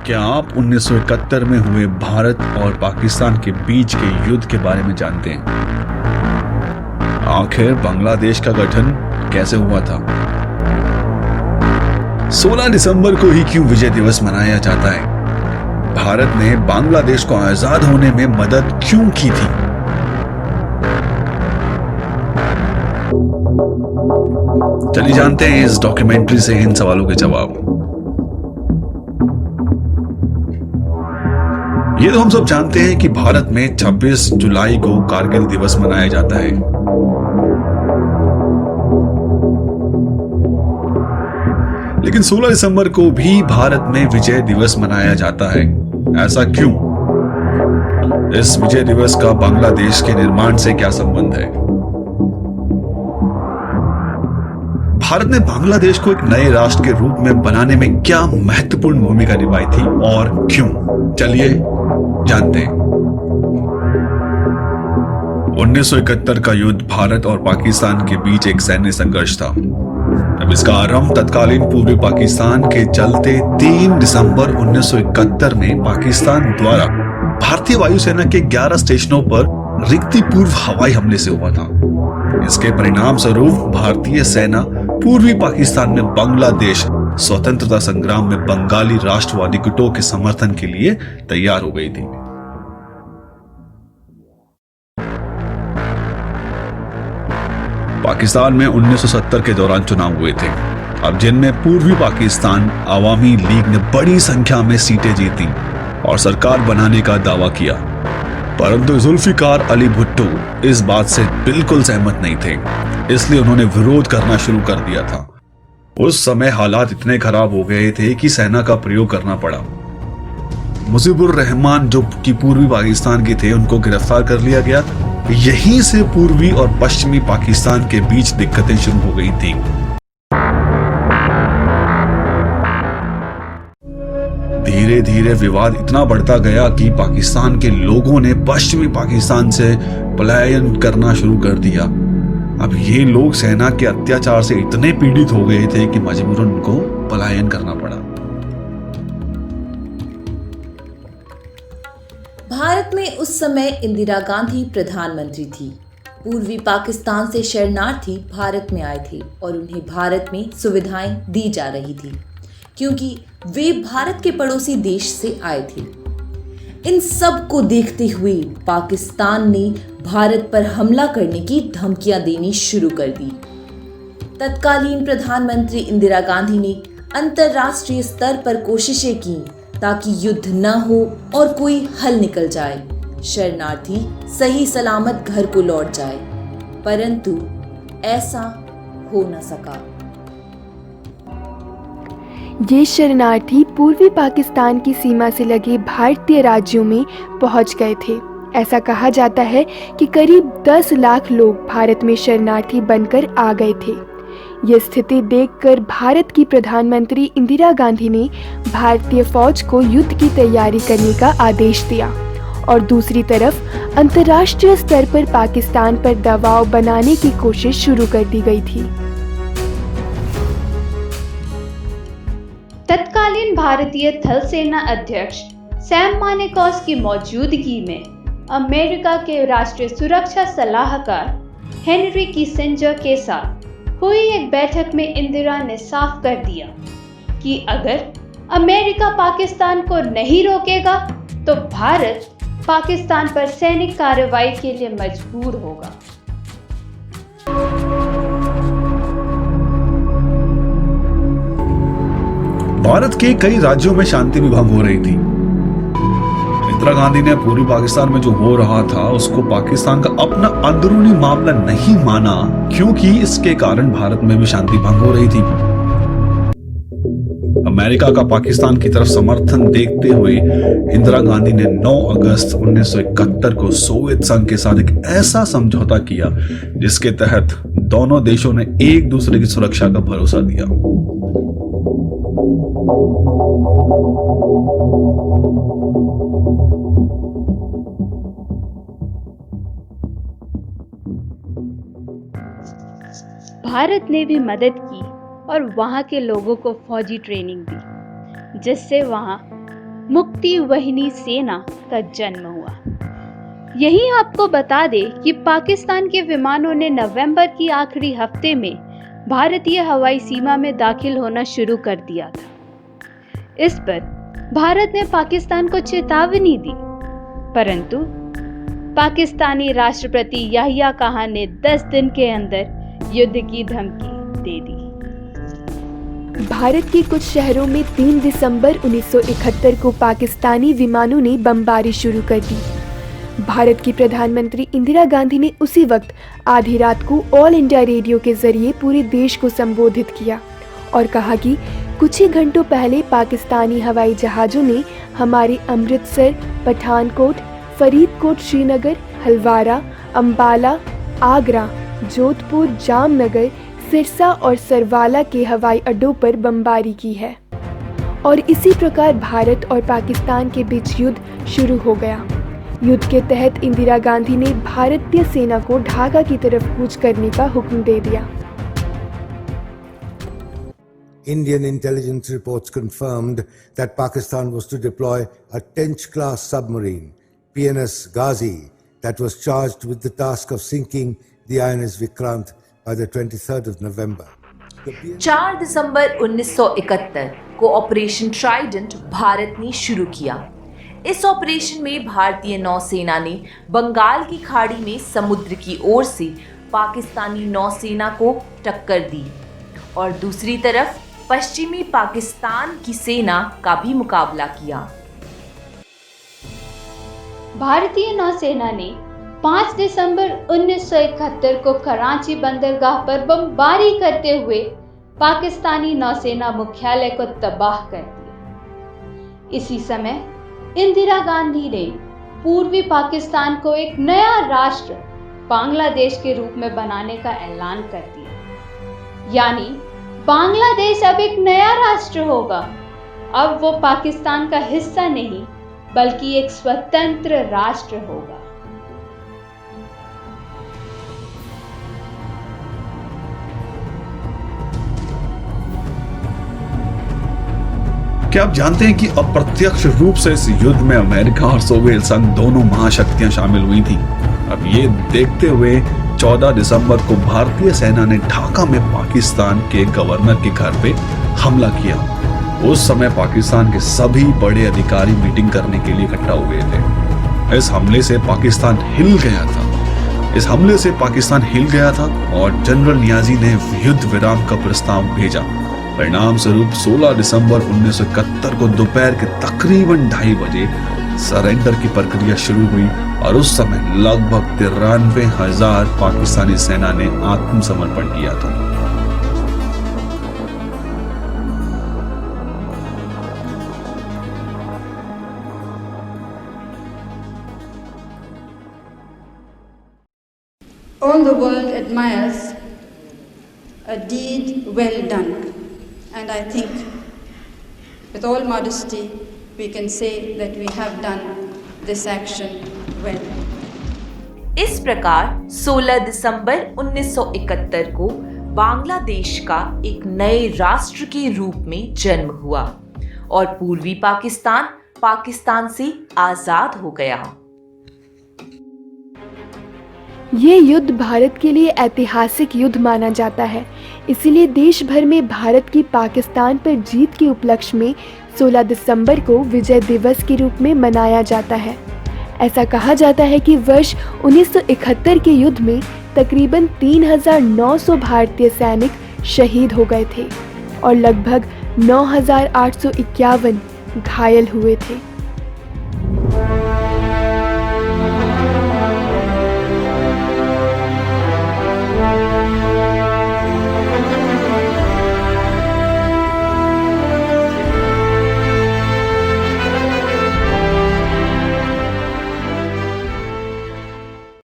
क्या आप 1971 में हुए भारत और पाकिस्तान के बीच के युद्ध के बारे में जानते हैं? आखिर बांग्लादेश का गठन कैसे हुआ था? 16 दिसंबर को ही क्यों विजय दिवस मनाया जाता है? भारत ने बांग्लादेश को आजाद होने में मदद क्यों की थी? चलिए जानते हैं इस डॉक्यूमेंट्री से इन सवालों के जवाब। ये तो हम सब जानते हैं कि भारत में 26 जुलाई को कारगिल दिवस मनाया जाता है। लेकिन 16 दिसंबर को भी भारत में विजय दिवस मनाया जाता है। ऐसा क्यों? इस विजय दिवस का बांग्लादेश के निर्माण से क्या संबंध है? भारत ने बांग्लादेश को एक नए राष्ट्र के रूप में बनाने में क्या महत्वपूर्ण भूमिका निभाई थी और क्यों? चलिए जानते हैं। 1971 का युद्ध भारत और पाकिस्तान के बीच एक सैन्य संघर्ष था। अब इसका आरंभ तत्कालीन पूर्वी पाकिस्तान के चलते 3 दिसंबर 1971 में पाकिस्तान द्वारा भारतीय वायुसेना के 11 स्टेशनों पर रिक्ति पूर्व हवाई हमले से हुआ था। इसके परिणाम स्वरूप भारतीय सेना पूर्वी पाकिस्तान में बांग्लादेश स्वतंत्रता संग्राम में बंगाली राष्ट्रवादी गुटों के समर्थन के लिए तैयार हो गई थी। पाकिस्तान में 1970 के दौरान चुनाव हुए थे, अब जिनमें पूर्वी पाकिस्तान अवामी लीग ने बड़ी संख्या में सीटें जीती और सरकार बनाने का दावा किया। परंतु जुल्फिकार अली भुट्टो इस बात से बिल्कुल सहमत नहीं थे, इसलिए उन्होंने विरोध करना शुरू कर दिया था। उस समय हालात इतने खराब हो गए थे कि सेना का प्रयोग करना पड़ा। मुजीबुर रहमान जो कि पूर्वी पाकिस्तान के थे, उनको गिरफ्तार कर लिया गया। यहीं से पूर्वी और पश्चिमी पाकिस्तान के बीच दिक्कतें शुरू हो गई थी। धीरे धीरे विवाद इतना बढ़ता गया कि पाकिस्तान के लोगों ने पश्चिमी पाकिस्तान से पलायन करना शुरू कर दिया। अब ये लोग सेना के अत्याचार से इतने पीड़ित हो गए थे कि मजबूरन उनको पलायन करना पड़ा। भारत में उस समय इंदिरा गांधी प्रधानमंत्री थी। पूर्वी पाकिस्तान से शरणार्थी भारत में आए थे और उन्हें भारत में सुविधाएं दी जा रही थी क्योंकि वे भारत के पड़ोसी देश से आए थे। इन सब को देखते हुए पाकिस्तान ने भारत पर हमला करने की धमकियां देनी शुरू कर दी। तत्कालीन प्रधानमंत्री इंदिरा गांधी ने अंतर्राष्ट्रीय स्तर पर कोशिशें की ताकि युद्ध न हो और कोई हल निकल जाए, शरणार्थी सही सलामत घर को लौट जाए, परंतु ऐसा हो न सका। ये शरणार्थी पूर्वी पाकिस्तान की सीमा से लगे भारतीय राज्यों में पहुंच गए थे। ऐसा कहा जाता है कि करीब 10 लाख लोग भारत में शरणार्थी बनकर आ गए थे। ये स्थिति देखकर भारत की प्रधानमंत्री इंदिरा गांधी ने भारतीय फौज को युद्ध की तैयारी करने का आदेश दिया और दूसरी तरफ अंतर्राष्ट्रीय स्तर पर पाकिस्तान पर दबाव बनाने की कोशिश शुरू कर दी गई थी। तत्कालीन भारतीय थल सेना अध्यक्ष सैम मानेकॉस की मौजूदगी में अमेरिका के राष्ट्रीय सुरक्षा सलाहकार हेनरी किसिंजर के साथ हुई एक बैठक में इंदिरा ने साफ कर दिया कि अगर अमेरिका पाकिस्तान को नहीं रोकेगा तो भारत पाकिस्तान पर सैनिक कार्रवाई के लिए मजबूर होगा। भारत के कई राज्यों में शांति भंग हो रही थी। इंदिरा गांधी ने पूर्वी पाकिस्तान में जो हो रहा था उसको पाकिस्तान का अपना अंदरूनी मामला नहीं माना, क्योंकि इसके कारण भारत में भी शांति भंग हो रही थी। अमेरिका का पाकिस्तान की तरफ समर्थन देखते हुए इंदिरा गांधी ने 9 अगस्त 1971 को सोवियत संघ के साथ एक ऐसा समझौता किया जिसके तहत दोनों देशों ने एक दूसरे की सुरक्षा का भरोसा दिया। भारत ने भी मदद की और वहां के लोगों को फौजी ट्रेनिंग दी, जिससे वहां मुक्ति वाहिनी सेना का जन्म हुआ। यही आपको बता दे कि पाकिस्तान के विमानों ने नवंबर की आखिरी हफ्ते में भारतीय हवाई सीमा में दाखिल होना शुरू कर दिया था। इस पर भारत ने पाकिस्तान को चेतावनी दी, परंतु पाकिस्तानी राष्ट्रपति याहिया खान ने 10 दिन के अंदर युद्ध की धमकी दे दी। भारत के कुछ शहरों में 3 दिसंबर 1971 को पाकिस्तानी विमानों ने बमबारी शुरू कर दी। भारत की प्रधानमंत्री इंदिरा गांधी ने उसी वक्त आधी रात को ऑल इंडिया रेडियो के जरिए पूरे देश को संबोधित किया और कहा कि कुछ ही घंटों पहले पाकिस्तानी हवाई जहाज़ों ने हमारे अमृतसर, पठानकोट, फरीदकोट, श्रीनगर, हलवारा, अंबाला, आगरा, जोधपुर, जामनगर, सिरसा और सरवाला के हवाई अड्डों पर बमबारी की है। और इसी प्रकार भारत और पाकिस्तान के बीच युद्ध शुरू हो गया। युद्ध के तहत इंदिरा गांधी ने भारतीय सेना को ढाका की तरफ कूच करने का हुक्म दे दिया। Indian intelligence reports confirmed that Pakistan was to deploy a Tench-class submarine, PNS Ghazi, that was charged with the task of sinking the INS Vikrant by the 23rd of November. 4 दिसंबर 1971 को ऑपरेशन ट्राइडेंट भारत ने शुरू किया। इस operation में भारतीय नौसेना ने बंगाल की खाड़ी में समुद्र की ओर से पाकिस्तानी नौसेना को टक्कर दी और दूसरी तरफ पश्चिमी पाकिस्तान की सेना का भी मुकाबला किया। भारतीय नौसेना ने 5 दिसंबर 1971 को कराची बंदरगाह पर बमबारी करते हुए पाकिस्तानी नौसेना मुख्यालय को तबाह कर दिया। इसी समय इंदिरा गांधी ने पूर्वी पाकिस्तान को एक नया राष्ट्र बांग्लादेश के रूप में बनाने का ऐलान कर दिया। यानी बांग्लादेश अब एक नया राष्ट्र होगा। अब वो पाकिस्तान का हिस्सा नहीं बल्कि एक स्वतंत्र राष्ट्र होगा। क्या आप जानते हैं कि अप्रत्यक्ष रूप से इस युद्ध में अमेरिका और सोवियत संघ दोनों महाशक्तियां शामिल हुई थी। अब ये देखते हुए 14 दिसंबर को भारतीय सेना ने ढाका में पाकिस्तान के गवर्नर के घर पे हमला किया। उस समय पाकिस्तान के सभी बड़े अधिकारी मीटिंग करने के लिए इकट्ठा हुए थे। इस हमले से पाकिस्तान हिल गया था और जनरल नियाजी ने युद्ध विराम का प्रस्ताव भेजा। परिणाम स्वरूप 16 दिसंबर 1971 को दोपहर के तकरीबन 2:30 बजे सरेंडर की प्रक्रिया शुरू हुई और उस समय लगभग 93,000 पाकिस्तानी सेना ने आत्मसमर्पण किया था। All the world admires a deed well done, and I think with all modesty we can say that we have done this action well. इस प्रकार 16 दिसंबर 1971 को बांग्लादेश का एक नए राष्ट्र के रूप में जन्म हुआ और पूर्वी पाकिस्तान से आजाद हो गया। ये युद्ध भारत के लिए ऐतिहासिक युद्ध माना जाता है। इसीलिए देश भर में भारत की पाकिस्तान पर जीत के उपलक्ष्य में 16 दिसंबर को विजय दिवस के रूप में मनाया जाता है। ऐसा कहा जाता है कि वर्ष 1971 के युद्ध में तकरीबन 3,900 भारतीय सैनिक शहीद हो गए थे और लगभग 9,851 घायल हुए थे।